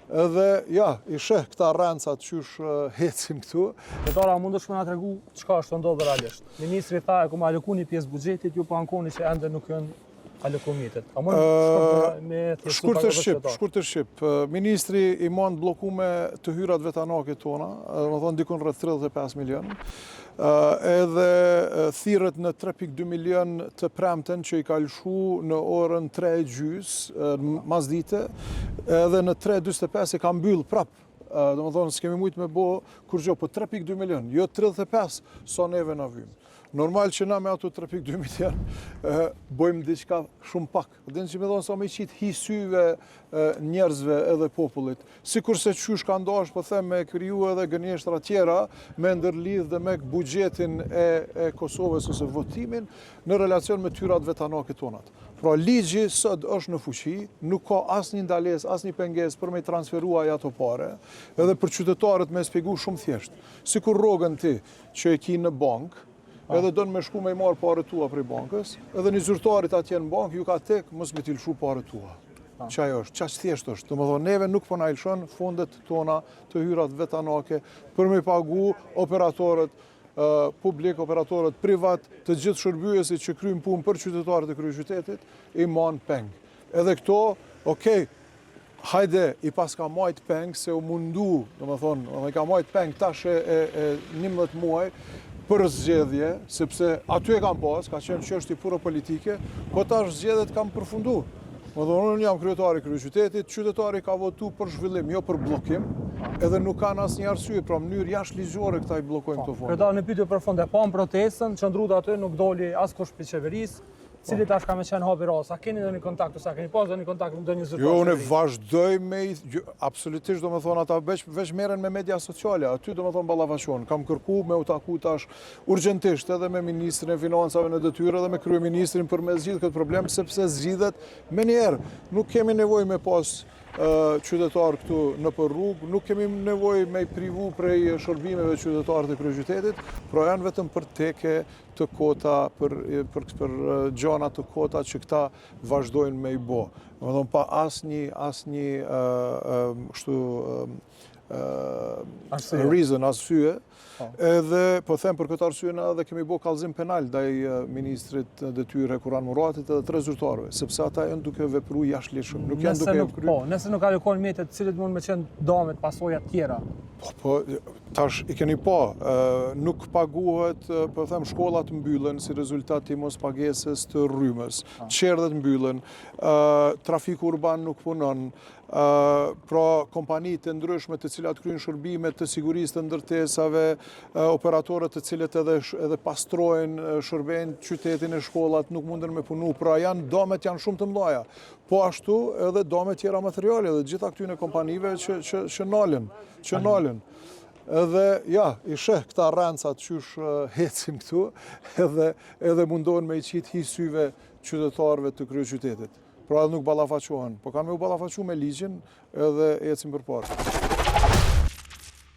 Edhe, ja, i sheh këta rrencat qysh hecin këtu. Qytetara, mund të shkona tregu çka është ndodhur realisht. Ministri tha e ku ma aloku një pjesë buxhetit, ju po ankoni që ende nuk janë alokumitet. A mund me Shkurtër shqip. Ministri i mund bllokume të hyrat vetanake tona, më thonë dikun rreth 35 milion. Edhe thirrët në 3.2 milion të premten që i ka lëshu në orën 3:30 masdite, edhe në 3:45 e ka mbyll prap. Do më thonë, s'kemi mujtë me bo kur gjo, po 3.2 milion, jo 35, so neve na vymë. Normal që na me ato 3.2 milion bojmë diçka shumë pak. Dhe në që me thonë sa me qitë hisyve njerëzve edhe popullit. Sikur se qysh ka ndash, po them, me kriju edhe gënjeshtra tjera, me ndërlidh dhe me buxhetin e Kosovës ose votimin në relacion me tyrat vetanake tonat. Pra ligji sot është në fuqi, nuk ka asnjë ndalesë, asnjë pengesë për me transferuar ato pare, edhe për qytetarët me shpjegu shumë thjesht. Sikur rrogën ti që e ki në bankë, edhe do në me shku me i marë pare tua prej bankës, edhe një zyrtarit atje në bankë, ju ka tek, mos me t'i lëshu pare tua. Qaj është, qaq thjesht është. Të më thonë, neve nuk po na ilshon fondet tona të hyrat vetanake për me pagu operatorët publik, operatorët privat, të gjithë shërbyesi që kryjnë punë për qytetarët e kryeqytetit, i manë peng. Edhe këto, okej, hajde, i pas ka majt peng, se u mundu, do më thonë, i ka majt peng tash e 11 muaj, për zgjedhje, sepse aty e kam pas, ka qenë çështje pura politike, po tash zgjedhjet kam përfundu. Më thonë, unë jam kryetari i kryeqytetit, qytetari ka votu për zhvillim, jo për bllokim, edhe nuk kanë asnjë arsye, pra mënyrë jashtëligjore këta i bllokojnë këto fonde. Kryetari, në pyetje për fonde, pa protestën, qëndruat aty, nuk doli askush për qeverisë, cili tash ka me qenë hapi rasa. Keni ndonjë kontakt ose keni pas ndonjë kontakt me ndonjë zyrtar? Jo, unë vazhdoj me absolutisht, do më thonë, ata veç merren me media sociale, aty do më thonë ballafaqohen. Kam kërku me u taku tash urgjentisht edhe me ministrin e financave në detyrë edhe me kryeministrin për me zgjidh këtë problem, sepse zgjidhet me njerë. Nuk kemi nevojë me pas qytetar këtu në për rrugë, nuk kemi nevojë me i privu prej shërbimeve qytetarët e kryeqytetit, pra janë vetëm për teke të kota, për gjana të kota që këta vazhdojnë me i bo. Më thonë, pa asnjë reason, arsye, edhe po them për këtë arsye na edhe kemi bo kallëzim penal ndaj ministrit detyrë Kuran Muratit edhe 3 zyrtarëve, sepse ata janë duke vepruar jashtëligjshëm, nuk janë duke nëse nuk alokojnë mjetet, cilit mund me qenë damet, pasojat tjera. Po, tash i keni pa, nuk paguhet, po them, shkollat mbyllen si rezultat i mos pagesës të rrymës, qerdhet mbyllen, trafiku urban nuk punon, pra kompanitë të ndryshme të cilat kryejnë shërbime të sigurisë të ndërtesave, operatorët të cilët edhe pastrojnë, shërbejnë qytetin e shkollat, nuk munden me punu, pra domet janë shumë të mëdha. Po ashtu edhe domet tjera materiale dhe gjitha këtyne kompanive që nalën. Edhe, ja, i sheh këta rrencat qysh hecin këtu, edhe mundohen me i qitë hisyve qytetarëve të kryeqytetit. Pra edhe nuk ballafaqohen, po kanë me u ballafaqu me ligjin edhe ecin përpara.